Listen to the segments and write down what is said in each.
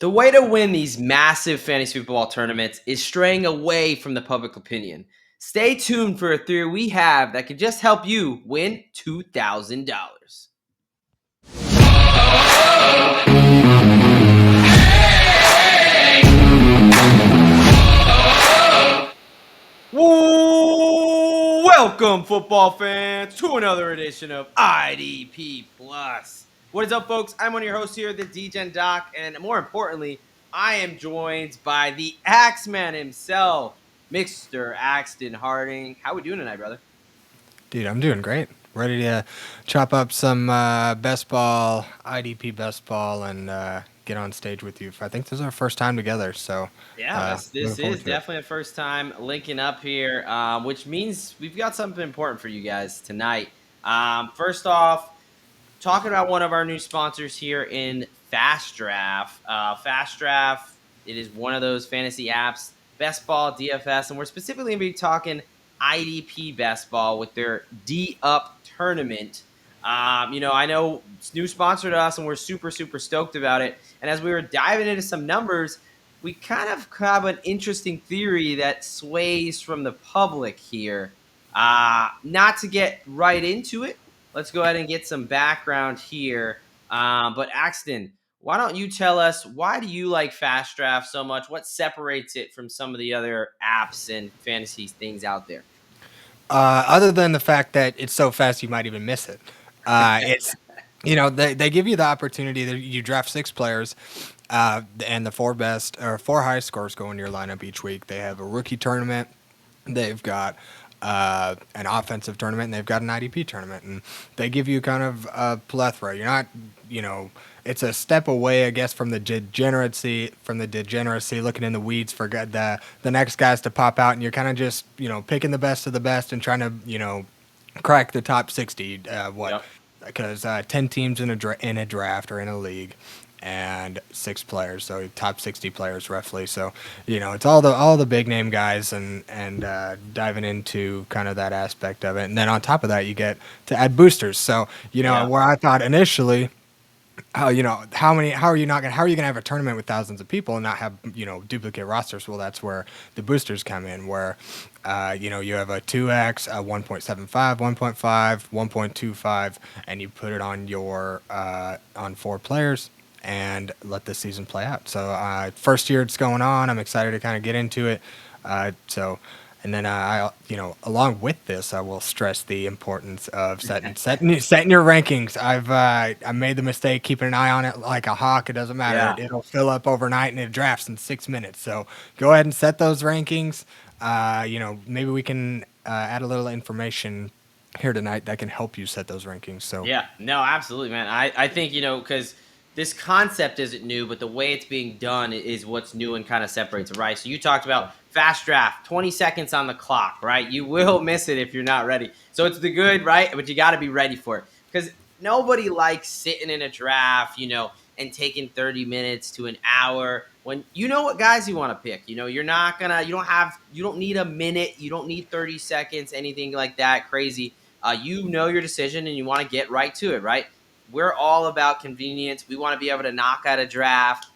The way to win these massive fantasy football tournaments is straying away from the public opinion. Stay tuned for a theory we have that could just help you win $2,000. Welcome, football fans, to another edition of IDP Plus. What is up, folks? I'm one of your hosts here, the DGen Doc, and more importantly, I am joined by the Axeman himself, Mr. Axton Harding. How we doing tonight, brother? Dude, I'm doing great. Ready to chop up some best ball, IDP best ball, and get on stage with you. I think this is our first time together, so Yeah, looking this forward is to it. definitely the first time linking up here, which means we've got something important for you guys tonight. First off, talking about one of our new sponsors here in FastDraft. FastDraft, it is one of those fantasy apps, best ball, DFS, and we're specifically going to be talking IDP best ball with their D-Up tournament. I know it's new sponsor to us, and we're super, super stoked about it. And as we were diving into some numbers, we kind of have an interesting theory that sways from the public here. Not to get right into it, let's go ahead and get some background here. But Axton, why don't you tell us, why do you like Fast Draft so much? What separates it from some of the other apps and fantasy things out there? Other than the fact that it's so fast you might even miss it. It's they give you the opportunity that you draft 6 players, and the 4 best or 4 highest scores go into your lineup each week. They have a rookie tournament. They've got an offensive tournament, and they've got an IDP tournament, and they give you kind of a plethora. You're not, it's a step away, I guess, from the degeneracy, looking in the weeds for the next guys to pop out, and you're kind of just, picking the best of the best and trying to, crack the top 60. Yep. Because 10 teams in a draft or in a league, and 6 players, so top 60 players roughly. So it's all the big name guys, and diving into kind of that aspect of it, and then on top of that you get to add boosters. So Yeah. where I thought initially, how are you gonna have a tournament with thousands of people and not have duplicate rosters? Well, that's where the boosters come in, where you have a 2x, a 1.75, 1.5, 1.25, and you put it on your on 4 players and let the season play out. So first year it's going on. I'm excited to kind of get into it. And then along with this, I will stress the importance of setting your rankings. I made the mistake keeping an eye on it like a hawk. It doesn't matter. Yeah. It'll fill up overnight and it drafts in 6 minutes. So go ahead and set those rankings. Maybe we can add a little information here tonight that can help you set those rankings. So Yeah, no, absolutely, man. I think, because this concept isn't new, but the way it's being done is what's new and kind of separates it, right? So you talked about fast draft, 20 seconds on the clock, right? You will miss it if you're not ready. So it's the good, right? But you got to be ready for it, because nobody likes sitting in a draft, and taking 30 minutes to an hour when you know what guys you want to pick. You're not gonna, you don't need a minute, you don't need 30 seconds, anything like that crazy. You know your decision and you want to get right to it, right? We're all about convenience. We want to be able to knock out a draft,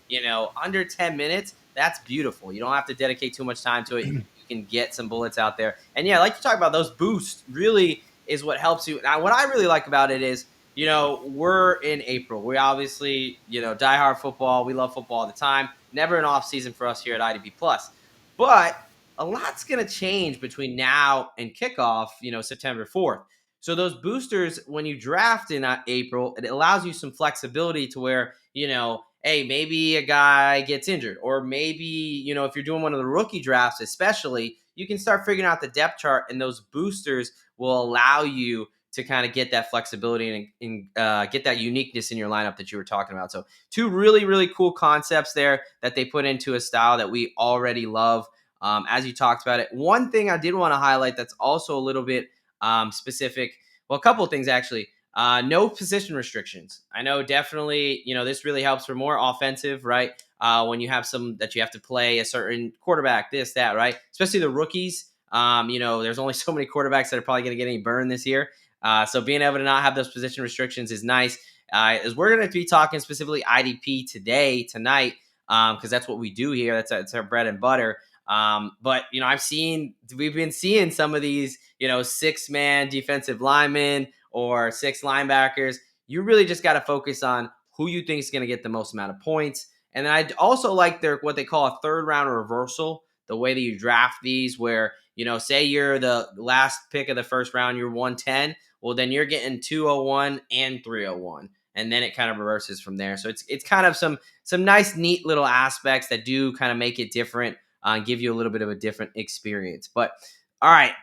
under 10 minutes. That's beautiful. You don't have to dedicate too much time to it. You can get some bullets out there. And yeah, like you talk about, those boosts really is what helps you. Now, what I really like about it is, we're in April. We obviously, diehard football. We love football all the time. Never an off season for us here at IDP Plus. But a lot's going to change between now and kickoff, September 4th. So those boosters, when you draft in April, it allows you some flexibility to where, hey, maybe a guy gets injured, or maybe, if you're doing one of the rookie drafts, especially, you can start figuring out the depth chart, and those boosters will allow you to kind of get that flexibility and get that uniqueness in your lineup that you were talking about. So 2 really, really cool concepts there that they put into a style that we already love. As you talked about it, one thing I did want to highlight that's also a little bit specific. Well, a couple of things actually. No position restrictions. I know definitely, this really helps for more offensive, right? When you have some that you have to play a certain quarterback, this, that, right? Especially the rookies. There's only so many quarterbacks that are probably going to get any burn this year. So being able to not have those position restrictions is nice. As we're going to be talking specifically IDP tonight, because that's what we do here. That's our bread and butter. But we've been seeing some of these, 6-man defensive linemen or 6 linebackers. You really just got to focus on who you think is going to get the most amount of points. And then I also like what they call a third round reversal, the way that you draft these, where, say you're the last pick of the first round, you're 110. Well, then you're getting 201 and 301. And then it kind of reverses from there. So it's kind of some nice, neat little aspects that do kind of make it different, give you a little bit of a different experience. But all right,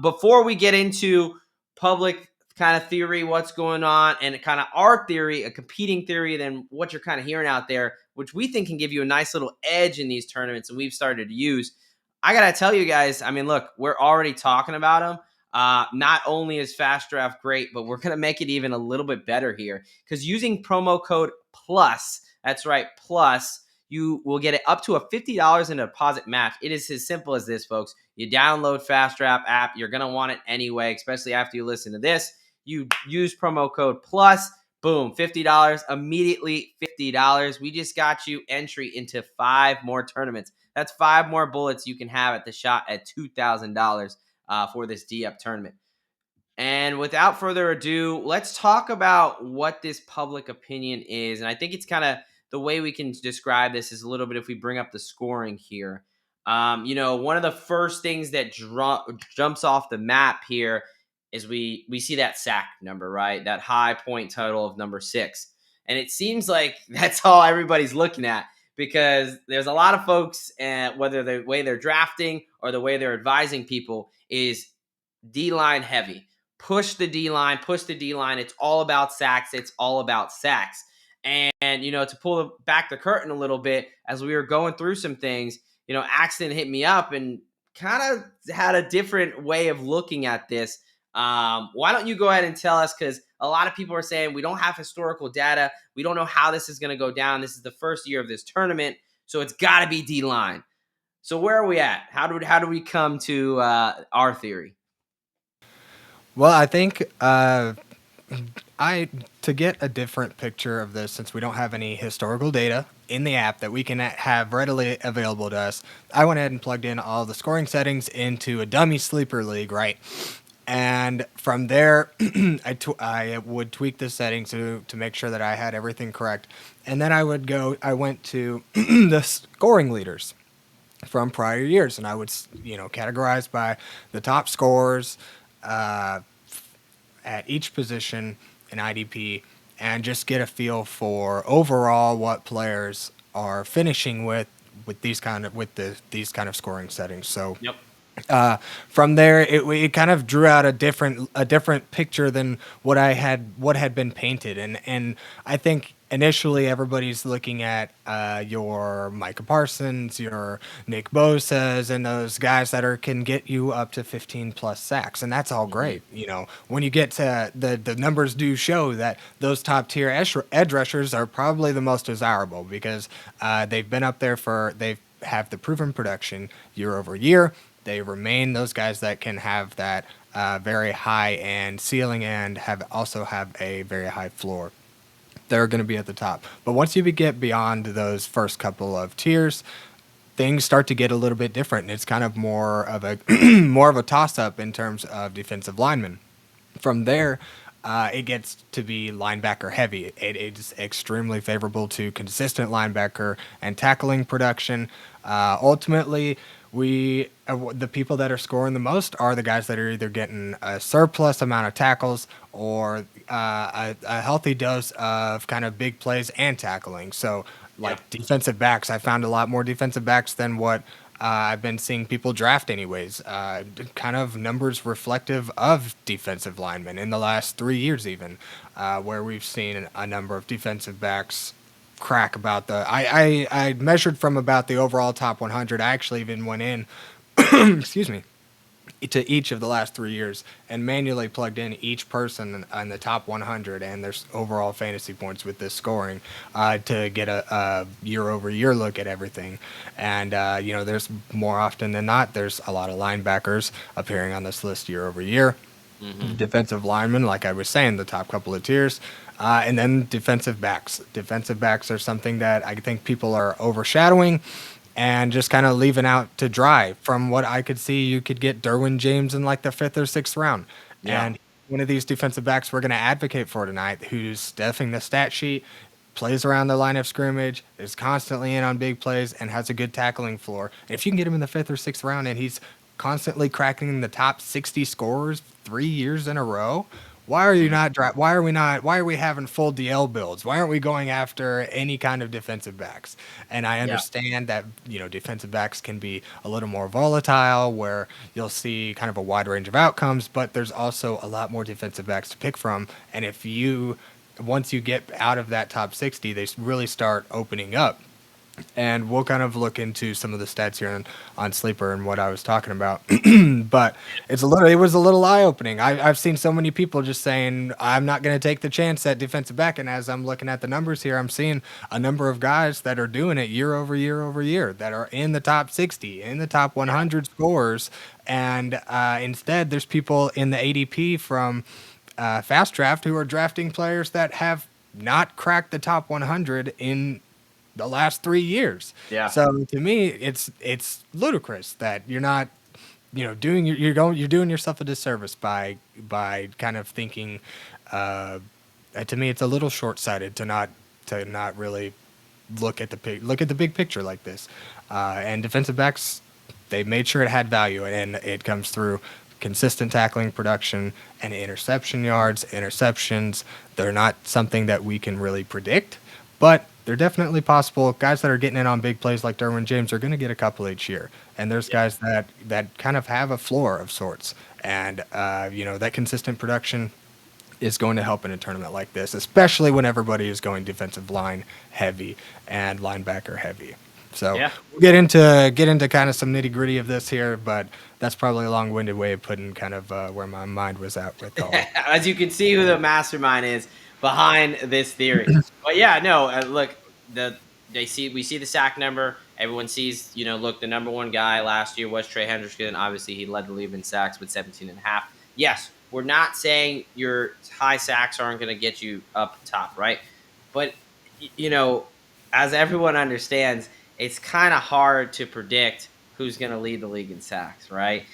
before we get into public kind of theory, what's going on, and kind of our theory, a competing theory, than what you're kind of hearing out there, which we think can give you a nice little edge in these tournaments, and we've started to use. I gotta tell you guys, I mean, look, we're already talking about them. Not only is Fast Draft great, but we're gonna make it even a little bit better here, because using promo code PLUS, that's right, PLUS, you will get it up to a $50 in a deposit match. It is as simple as this, folks. You download FastDraft.App. You're going to want it anyway, especially after you listen to this. You use promo code PLUS. Boom, $50. Immediately $50. We just got you entry into 5 more tournaments. That's 5 more bullets you can have at the shot at $2,000 for this D-Up tournament. And without further ado, let's talk about what this public opinion is. And I think it's kind of the way we can describe this is a little bit if we bring up the scoring here. One of the first things that jumps off the map here is we see that sack number, right? That high point total of number 6. And it seems like that's all everybody's looking at, because there's a lot of folks, whether the way they're drafting or the way they're advising people, is D-line heavy. Push the D-line. It's all about sacks. And to pull back the curtain a little bit, as we were going through some things, Axton hit me up and kind of had a different way of looking at this. Why don't you go ahead and tell us, because a lot of people are saying we don't have historical data. We don't know how this is going to go down. This is the first year of this tournament, so it's got to be D-line. So where are we at? How do we come to our theory? Well, I think to get a different picture of this, since we don't have any historical data in the app that we can have readily available to us, I went ahead and plugged in all the scoring settings into a dummy sleeper league, right? And from there, I would tweak the settings to make sure that I had everything correct. And then I went to the scoring leaders from prior years, and I would, categorize by the top scorers at each position in IDP, and just get a feel for overall what players are finishing with these kind of scoring settings. So Yep. From there, it kind of drew out a different picture than what had been painted, and I think initially everybody's looking at your Micah Parsons, your Nick Bosa's, and those guys that can get you up to 15 plus sacks, and that's all great. When you get to the numbers do show that those top tier edge rushers are probably the most desirable, because they've been up there they have the proven production year over year. They remain those guys that can have that very high end ceiling and also have a very high floor. They're going to be at the top. But once you get beyond those first couple of tiers, things start to get a little bit different, and it's kind of more of a toss up in terms of defensive linemen. From there, it gets to be linebacker heavy. It's extremely favorable to consistent linebacker and tackling production. Ultimately, the people that are scoring the most are the guys that are either getting a surplus amount of tackles or a healthy dose of kind of big plays and tackling. So, defensive backs, I found a lot more defensive backs than what I've been seeing people draft anyways. Kind of numbers reflective of defensive linemen in the last 3 years even, where we've seen a number of defensive backs crack about I measured from about the overall top 100. I actually even went in, excuse me, to each of the last 3 years and manually plugged in each person on the top 100 and their overall fantasy points with this scoring to get a year-over-year look at everything. And, there's more often than not, there's a lot of linebackers appearing on this list year over year. defensive linemen, like I was saying, the top couple of tiers, and then defensive backs. Defensive backs are something that I think people are overshadowing and just kind of leaving out to dry. From what I could see, you could get Derwin James in like the 5th or 6th round, Yeah. and one of these defensive backs we're going to advocate for tonight, who's stuffing the stat sheet, plays around the line of scrimmage, is constantly in on big plays, and has a good tackling floor. And if you can get him in the 5th or 6th round, and he's constantly cracking the top 60 scorers 3 years in a row, why are you not? Why are we not? Why are we having full DL builds? Why aren't we going after any kind of defensive backs? And I Yeah. understand that defensive backs can be a little more volatile, where you'll see kind of a wide range of outcomes, but there's also a lot more defensive backs to pick from. And if you once you get out of that top 60, they really start opening up. And we'll kind of look into some of the stats here on Sleeper and what I was talking about. But it was a little eye opening. I've seen so many people just saying, I'm not going to take the chance at defensive back. And as I'm looking at the numbers here, I'm seeing a number of guys that are doing it year over year over year, that are in the top 60, in the top 100 scores. And instead, there's people in the ADP from Fast Draft who are drafting players that have not cracked the top 100 in the last 3 years. Yeah. So to me, it's ludicrous that you're not, doing you're doing yourself a disservice by kind of thinking. To me, it's a little short sighted to not really look at the big picture like this. And defensive backs, they made sure it had value, and it comes through consistent tackling production and interception yards, interceptions. They're not something that we can really predict, but they're definitely possible. Guys that are getting in on big plays like Derwin James are going to get a couple each year. And there's guys that kind of have a floor of sorts. And, that consistent production is going to help in a tournament like this, especially when everybody is going defensive line heavy and linebacker heavy. So Yeah. we'll get into kind of some nitty gritty of this here, but that's probably a long-winded way of putting kind of where my mind was at with all. As you can see, who the mastermind is behind this theory. But yeah, no, look, we see the sack number. Everyone sees, look, the number one guy last year was Trey Hendrickson. Obviously, he led the league in sacks with 17 and a half. Yes, we're not saying your high sacks aren't going to get you up top, right? But as everyone understands, it's kind of hard to predict who's going to lead the league in sacks, right?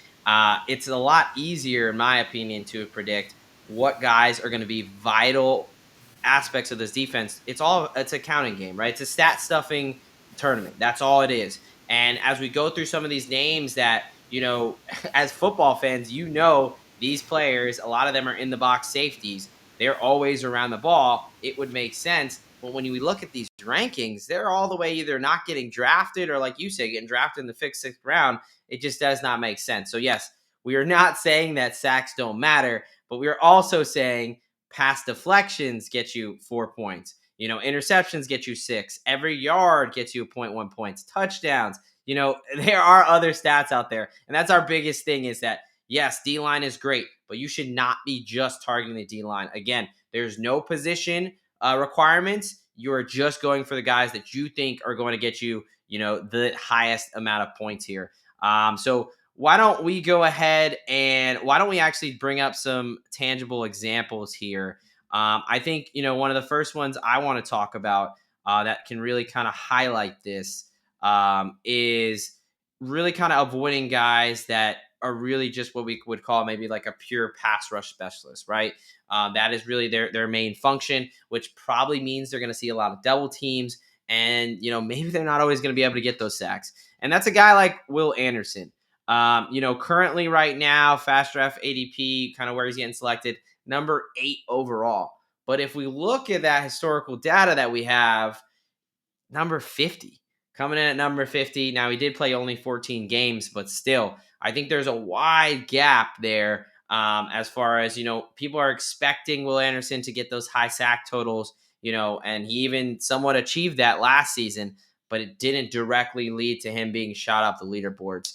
It's a lot easier, in my opinion, to predict what guys are going to be vital aspects of this defense. It's a counting game, right? It's a stat stuffing tournament. That's all it is. And as we go through some of these names that, as football fans, these players, a lot of them are in the box safeties. They're always around the ball. It would make sense. But when we look at these rankings, they're all the way either not getting drafted or, like you say, getting drafted in the 6th round. It just does not make sense. So, yes, we are not saying that sacks don't matter, but we are also saying pass deflections get you 4 points. Interceptions get you 6. Every yard gets you 0.1 points. Touchdowns. There are other stats out there. And that's our biggest thing, is that, yes, D-line is great, but you should not be just targeting the D-line. Again, there's no position requirements. You're just going for the guys that you think are going to get you, the highest amount of points here. So why don't we go ahead and why don't we actually bring up some tangible examples here? I think, one of the first ones I want to talk about that can really kind of highlight this is really kind of avoiding guys that are really just what we would call maybe like a pure pass rush specialist, right? That is really their main function, which probably means they're going to see a lot of double teams, and maybe they're not always going to be able to get those sacks. And that's a guy like Will Anderson. Currently right now, Fast Draft ADP, kind of where he's getting selected, number 8 overall. But if we look at that historical data that we have, number 50, coming in at number 50. Now, he did play only 14 games, but still, I think there's a wide gap there as far as, people are expecting Will Anderson to get those high sack totals, and he even somewhat achieved that last season, but it didn't directly lead to him being shot off the leaderboards.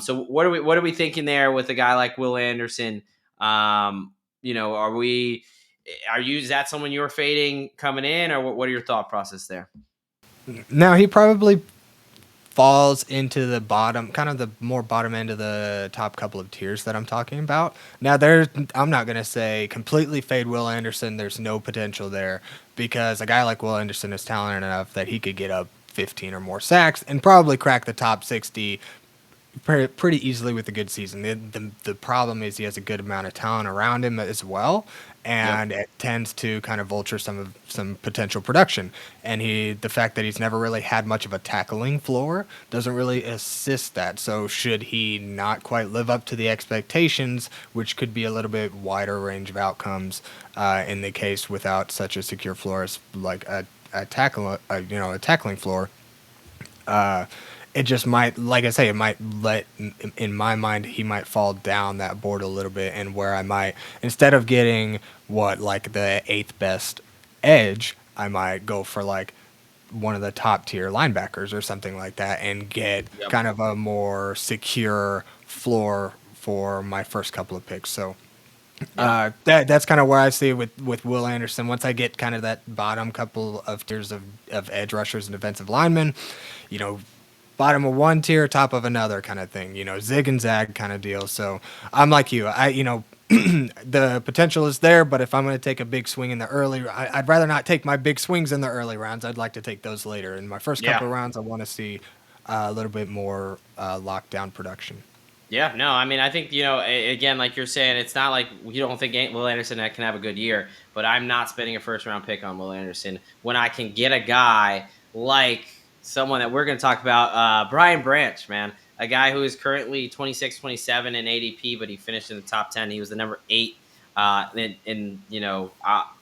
So what are we thinking there with a guy like Will Anderson? Is that someone you're fading coming in, or what are your thought process there? Now, he probably falls into the bottom, kind of the more bottom end of the top couple of tiers that I'm talking about. Now, I'm not going to say completely fade Will Anderson. There's no potential there because a guy like Will Anderson is talented enough that he could get up 15 or more sacks and probably crack the top 60 pretty easily with a good season. The problem is he has a good amount of talent around him as well, Yep. and it tends to kind of vulture some potential production. And the fact that he's never really had much of a tackling floor doesn't really assist that. So should he not quite live up to the expectations, which could be a little bit wider range of outcomes in the case without such a secure floor as like a tackling floor. It just might, like I say, it might in my mind, he might fall down that board a little bit, and where I might, instead of getting like the eighth best edge, I might go for like one of the top tier linebackers or something like that and get Yep. kind of a more secure floor for my first couple of picks. So Yep. that's kind of where I see it with Will Anderson. Once I get kind of that bottom couple of tiers of edge rushers and defensive linemen, you know, bottom of one tier, top of another kind of thing, zig and zag kind of deal. So I'm like you. The potential is there, but if I'm going to take a big swing in the I'd rather not take my big swings in the early rounds. I'd like to take those later. In my first Yeah. couple of rounds, I want to see a little bit more lockdown production. Yeah, no, I mean, I think, again, like you're saying, it's not like you don't think Will Anderson can have a good year, but I'm not spending a first round pick on Will Anderson when I can get a guy like someone that we're going to talk about, Brian Branch, man, a guy who is currently 26, 27 in ADP, but he finished in the top 10. He was the number 8.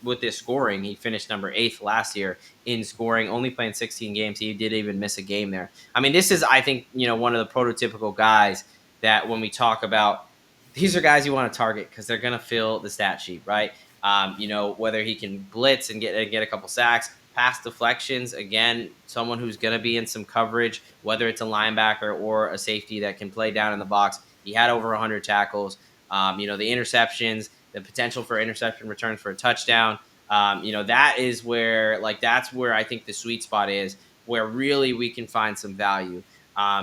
With this scoring, he finished number 8th last year in scoring, only playing 16 games. He did even miss a game there. I mean, this is, I think, one of the prototypical guys that when we talk about, these are guys you want to target because they're going to fill the stat sheet, right? Whether he can blitz and get a couple sacks, pass deflections, again, someone who's going to be in some coverage, whether it's a linebacker or a safety that can play down in the box. He had over 100 tackles. The interceptions, the potential for interception returns for a touchdown. That's where I think the sweet spot is, where really we can find some value.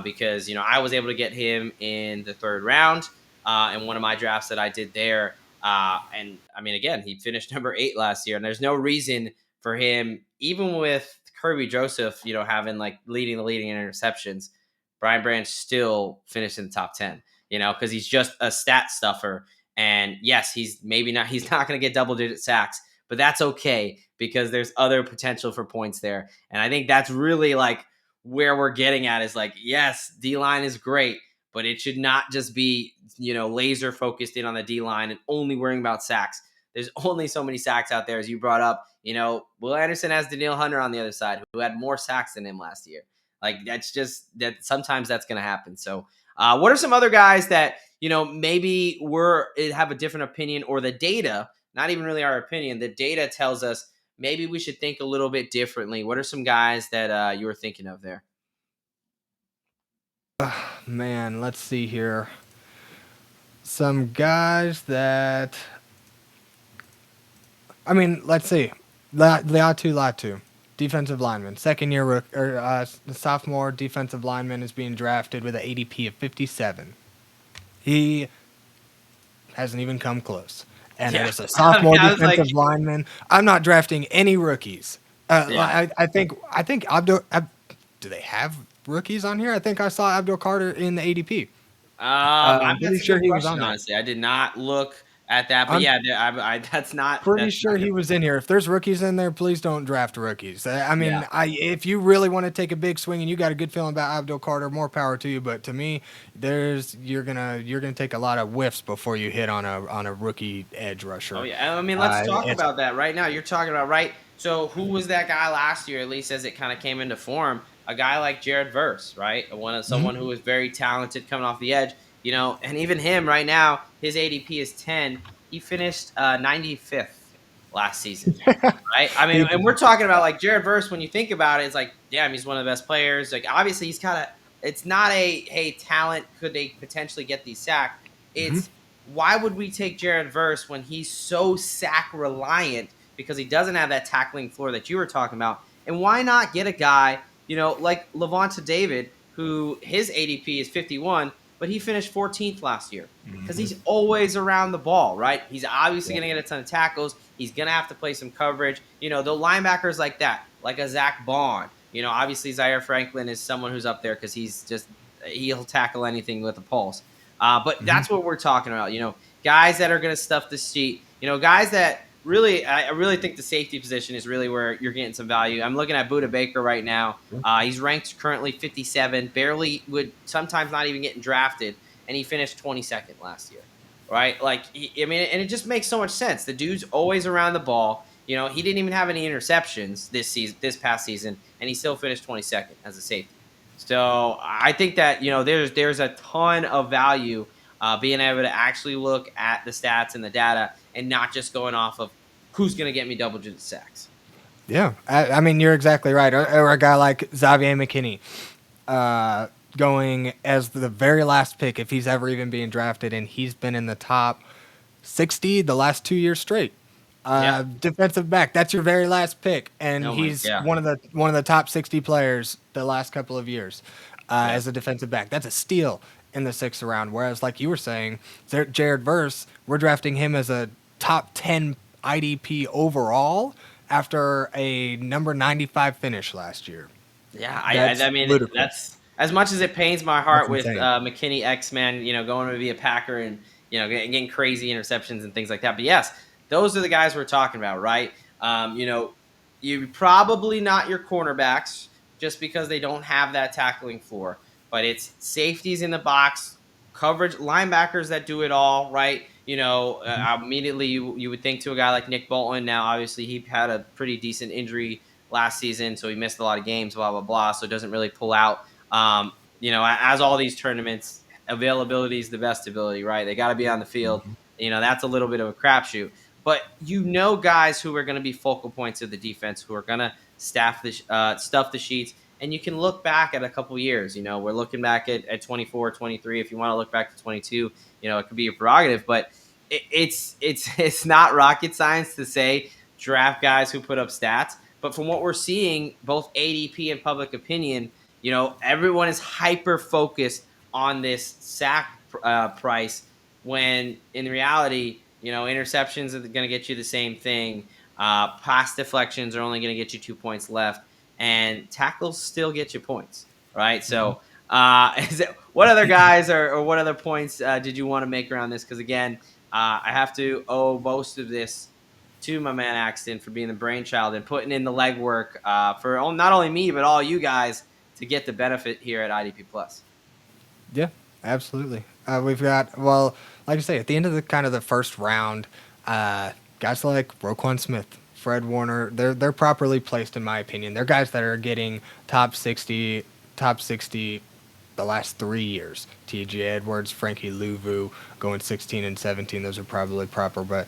Because I was able to get him in the 3rd round in one of my drafts that I did there. And I mean, again, he finished number 8 last year, and there's no reason for him, even with Kirby Joseph, having like leading in interceptions, Brian Branch still finished in the top 10. Because he's just a stat stuffer. And yes, he's not going to get double-digit sacks, but that's okay because there's other potential for points there. And I think that's really like where we're getting at is like, yes, D-line is great, but it should not just be, laser focused in on the D-line and only worrying about sacks. There's only so many sacks out there, as you brought up. Will Anderson has Danielle Hunter on the other side, who had more sacks than him last year. Like, that's just that sometimes that's going to happen. So what are some other guys that, maybe have a different opinion, or the data, not even really our opinion, the data tells us maybe we should think a little bit differently? What are some guys that you were thinking of there? Man, let's see here. Some guys that, I mean, let's see. Latu, defensive lineman, second year sophomore defensive lineman, is being drafted with an ADP of 57. He hasn't even come close. And Yeah. as a I mean, sophomore I was like, defensive lineman, I'm not drafting any rookies. yeah. I think do they have rookies on here? I think I saw Abdul Carter in the ADP. I'm pretty That's a sure good he was on question. there. Honestly, I did not look at that, but I'm yeah, that's not pretty sure gonna he be. was in here. If there's rookies in there, please don't draft rookies. I Yeah. mean, if you really want to take a big swing and you got a good feeling about Abdul Carter, more power to you. But to me, you're gonna take a lot of whiffs before you hit on a rookie edge Oh rusher. yeah. I mean, let's talk It's about that right now. You're talking about, right. So who was that guy last year? At least as it kind of came into form, a guy like Jared Verse, right? Someone who was very talented coming off the edge. And even him right now, his ADP is 10. He finished 95th last season. Right. I mean, and we're talking about like Jared Verse. When you think about it, it's like, damn, he's one of the best players. Like, obviously, he's kind of. It's not a hey talent. Could they potentially get these sacked? Mhm. It's why would we take Jared Verse when he's so sack reliant because he doesn't have that tackling floor that you were talking about? And why not get a guy like Levonta David, who his ADP is 51, but he finished 14th last year because he's always around the ball, right? He's obviously going to get a ton of tackles. He's going to have to play some coverage. The linebackers like that, like a Zach Bond. Obviously Zaire Franklin is someone who's up there because he'll tackle anything with a pulse. But that's what we're talking about. Guys that are going to stuff the sheet. Guys that really, I really think the safety position is really where you're getting some value. I'm looking at Budda Baker right now. He's ranked currently 57, barely would sometimes not even getting drafted, and he finished 22nd last year, right? Like, and it just makes so much sense. The dude's always around the ball. He didn't even have any interceptions this past season, and he still finished 22nd as a safety. So I think that there's a ton of value being able to actually look at the stats and the data and not just going off of who's going to get me double-digit sacks. Yeah, I mean, you're exactly right. Or a guy like Xavier McKinney going as the very last pick, if he's ever even being drafted, and he's been in the top 60 the last 2 years straight. Defensive back, that's your very last pick, and he's one of the top 60 players the last couple of years as a defensive back. That's a steal in the 6th round. Whereas, like you were saying, Jared Verse, we're drafting him as a top 10 IDP overall after a number 95 finish last year. Yeah, I mean, ludicrous. That's as much as it pains my heart with McKinney X-Man, going to be a Packer and getting crazy interceptions and things like that. But yes, those are the guys we're talking about, right? You probably not your cornerbacks just because they don't have that tackling floor, but it's safeties in the box, coverage, linebackers that do it all, right? Immediately you would think to a guy like Nick Bolton. Now, obviously, he had a pretty decent injury last season, so he missed a lot of games, blah, blah, blah, so it doesn't really pull out. As all these tournaments, availability is the best ability, right? They got to be on the field. That's a little bit of a crapshoot. But guys who are going to be focal points of the defense, who are going to stuff the sheets. And you can look back at a couple years. We're looking back at 24, 23. If you want to look back to 22, it could be your prerogative. But it's not rocket science to say draft guys who put up stats. But from what we're seeing, both ADP and public opinion, everyone is hyper focused on this sack price when in reality, interceptions are going to get you the same thing. Pass deflections are only going to get you 2 points left. And tackles still get you points, right? So what other guys or what other points did you want to make around this? Because, again, I have to owe most of this to my man Axton for being the brainchild and putting in the legwork for not only me but all you guys to get the benefit here at IDP Plus. Yeah, absolutely. We've got, like I say, at the end of the first round, guys like Roquan Smith, Fred Warner, they're properly placed in my opinion. They're guys that are getting top 60 the last 3 years. T.J. Edwards, Frankie Louvu going 16 and 17. Those are probably proper. But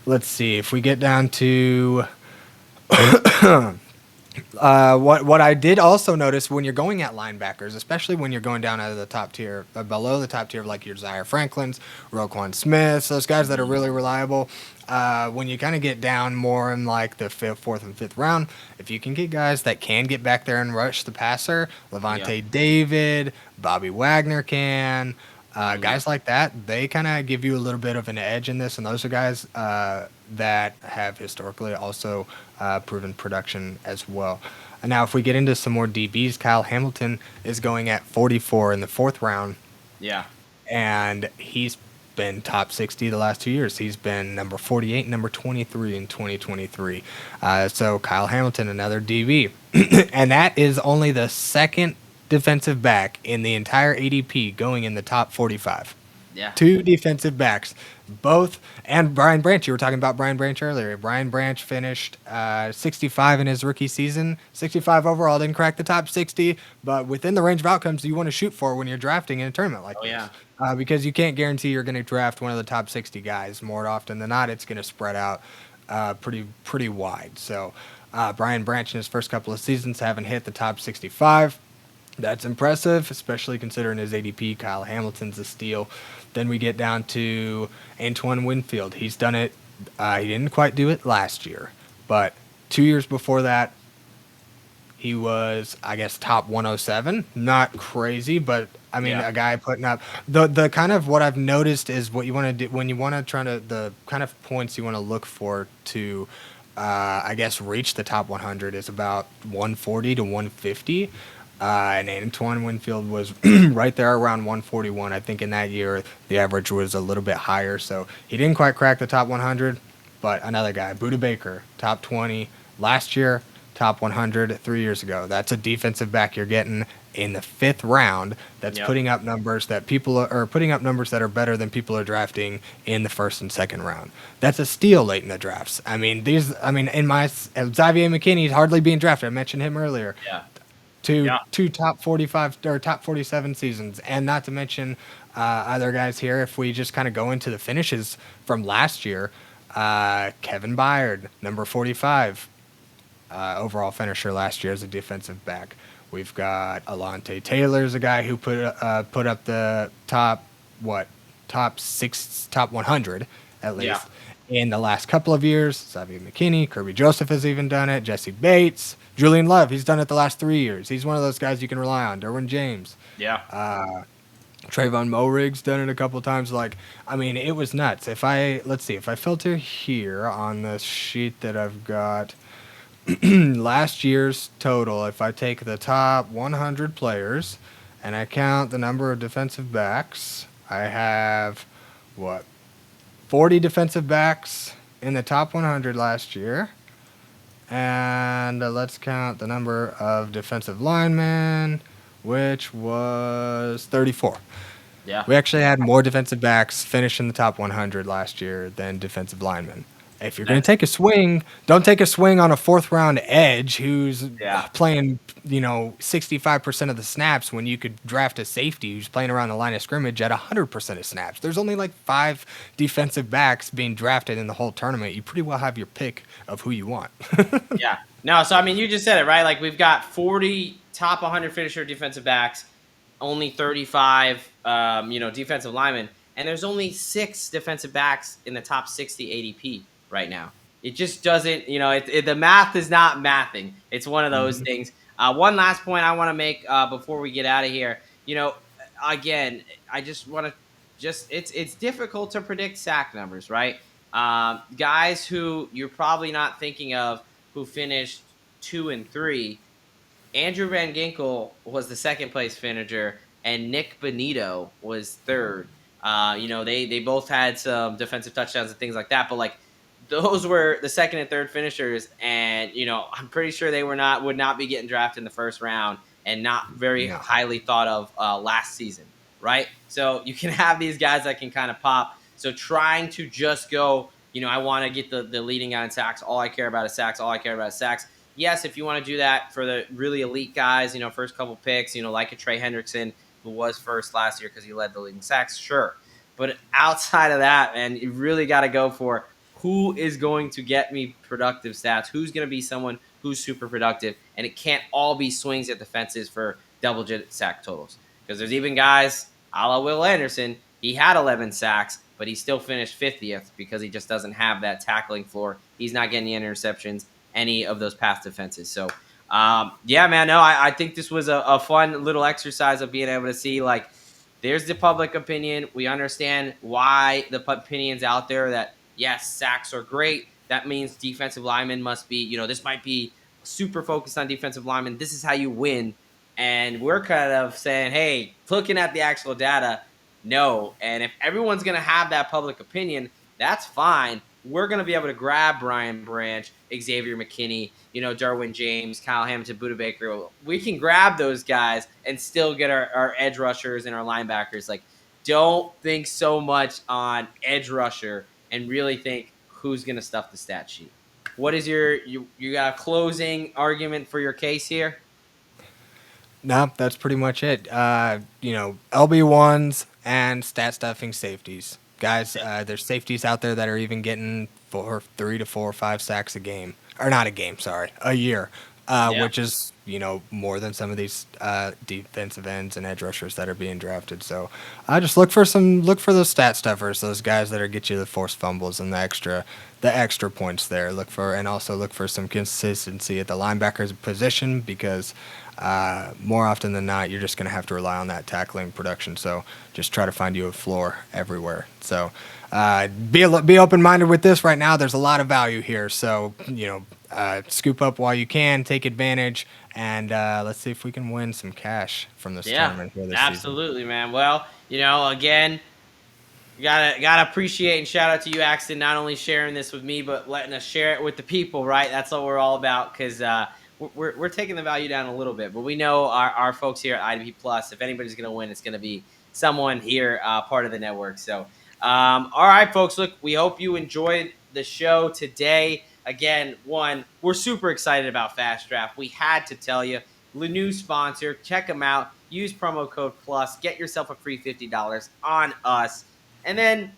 let's see if we get down to what I did also notice when you're going at linebackers, especially when you're going down out of the top tier, below the top tier of like your Zaire Franklins, Roquan Smiths, those guys that are really reliable. When you kind of get down more in like the 4th and 5th round, if you can get guys that can get back there and rush the passer, Levante David, Bobby Wagner can, guys like that, they kind of give you a little bit of an edge in this, and those are guys that have historically also proven production as well. And now if we get into some more DBs, Kyle Hamilton is going at 44 in the 4th round. Yeah. And he's been top 60 the last 2 years. He's been number 48, number 23 in 2023. So Kyle Hamilton, another DB. And that is only the second defensive back in the entire ADP going in the top 45. Yeah. 2 defensive backs, both, and Brian Branch. You were talking about Brian Branch earlier. Brian Branch finished 65 in his rookie season, 65 overall, didn't crack the top 60, but within the range of outcomes you want to shoot for when you're drafting in a tournament like this. Yeah. Because you can't guarantee you're going to draft one of the top 60 guys. More often than not, it's going to spread out pretty wide. So Brian Branch in his first couple of seasons haven't hit the top 65. That's impressive, especially considering his ADP. Kyle Hamilton's a steal. Then we get down to Antoine Winfield. He's done it. He didn't quite do it last year, but 2 years before that, he was, I guess, top 107. Not crazy, but I mean, Yeah. a guy putting up the kind of what I've noticed is what you want to do when you want to try to the kind of points you want to look for to, I guess, reach the top 100 is about 140 to 150. And Antoine Winfield was right there around 141. I think in that year the average was a little bit higher, so he didn't quite crack the top 100. But another guy, Buda Baker, top 20 last year, top 100 3 years ago. That's a defensive back you're getting in the 5th round. That's Yep. putting up numbers that people are putting up numbers that are better than people are drafting in the 1st and 2nd round. That's a steal late in the drafts. I mean, in my Xavier McKinney is hardly being drafted. I mentioned him earlier. Yeah. Two Yeah. two top 45 or top 47 seasons, and not to mention other guys here. If we just kind of go into the finishes from last year, Kevin Byard, number 45, overall finisher last year as a defensive back. We've got Alante Taylor's a guy who put up the top 100 at Yeah. least in the last couple of years. Xavier McKinney, Kirby Joseph has even done it. Jesse Bates, Julian Love, he's done it the last 3 years. He's one of those guys you can rely on. Derwin James, Yeah. Trayvon Moerig's done it a couple times. Like, I mean, it was nuts. Let's see, if I filter here on the sheet that I've got, last year's total, if I take the top 100 players and I count the number of defensive backs, I have, what, 40 defensive backs in the top 100 last year. And let's count the number of defensive linemen, which was 34. Yeah. We actually had more defensive backs finish in the top 100 last year than defensive linemen. If you're going to take a swing, don't take a swing on a 4th-round edge who's Yeah. playing, 65% of the snaps when you could draft a safety who's playing around the line of scrimmage at 100% of snaps. There's only like 5 defensive backs being drafted in the whole tournament. You pretty well have your pick of who you want. Yeah. No, so I mean, you just said it, right? Like, we've got 40 top 100 finisher defensive backs, only 35, defensive linemen, and there's only 6 defensive backs in the top 60 ADP right now. It just doesn't, the math is not mathing. It's one of those things. One last point I want to make before we get out of here. Again, I just want to it's difficult to predict sack numbers, right? Guys who you're probably not thinking of who finished 2 and 3. Andrew Van Ginkel was the 2nd place finisher, and Nick Bonito was 3rd. They both had some defensive touchdowns and things like that, but like, those were the 2nd and 3rd finishers, and I'm pretty sure they would not be getting drafted in the 1st round, and not very highly thought of last season, right? So you can have these guys that can kind of pop. So trying to just go, I want to get the leading guy in sacks. All I care about is sacks. All I care about is sacks. Yes, if you want to do that for the really elite guys, first couple picks, like a Trey Hendrickson, who was 1st last year because he led the league in sacks, sure. But outside of that, man, you really got to go for who is going to get me productive stats, who's going to be someone who's super productive, and it can't all be swings at the fences for double-digit sack totals. Because there's even guys, a la Will Anderson, he had 11 sacks, but he still finished 50th because he just doesn't have that tackling floor. He's not getting the interceptions, any of those pass defenses. So, yeah, man, no, I think this was a fun little exercise of being able to see, like, there's the public opinion. We understand why the opinion's out there that, yes, sacks are great. That means defensive linemen must be, this might be super focused on defensive linemen. This is how you win. And we're kind of saying, hey, looking at the actual data, no. And if everyone's going to have that public opinion, that's fine. We're going to be able to grab Brian Branch, Xavier McKinney, Derwin James, Kyle Hamilton, Buda Baker. We can grab those guys and still get our edge rushers and our linebackers. Like, don't think so much on edge rusher and really think who's going to stuff the stat sheet. What is you got a closing argument for your case here? No, that's pretty much it. LB1s and stat stuffing safeties. Guys, there's safeties out there that are even getting 3 to 4 or 5 sacks a game. Or not a game, sorry, a year. Yeah. which is, more than some of these defensive ends and edge rushers that are being drafted. So I just look for those stat stuffers, those guys that are get you the forced fumbles and the extra points there. Also look for some consistency at the linebackers position, because more often than not, you're just going to have to rely on that tackling production. So just try to find you a floor everywhere. So be open-minded with this right now. There's a lot of value here. So, scoop up while you can, take advantage, and let's see if we can win some cash from this Yeah, tournament here this season. absolutely, man. Well, again, gotta appreciate and shout out to you, Axton, not only sharing this with me, but letting us share it with the people, right? That's what we're all about, because we're taking the value down a little bit, but we know our folks here at IDP Plus, if anybody's going to win, it's going to be someone here, part of the network. So, all right, folks, look, we hope you enjoyed the show today. Again, we're super excited about Fast Draft. We had to tell you, the new sponsor, check them out. Use promo code PLUS. Get yourself a free $50 on us. And then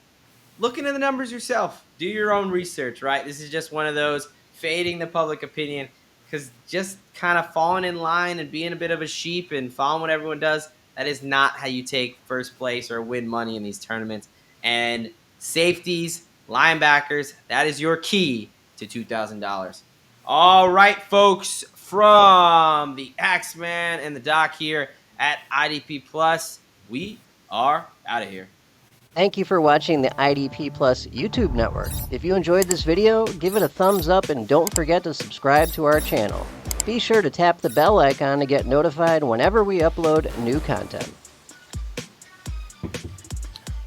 look into the numbers yourself. Do your own research, right? This is just one of those fading the public opinion, because just kind of falling in line and being a bit of a sheep and following what everyone does, that is not how you take first place or win money in these tournaments. And safeties, linebackers, that is your key to $2,000. All right, folks, from the Axeman and the Doc here at IDP Plus, we are out of here. Thank you for watching the IDP Plus YouTube network. If you enjoyed this video, give it a thumbs up and don't forget to subscribe to our channel. Be sure to tap the bell icon to get notified whenever we upload new content.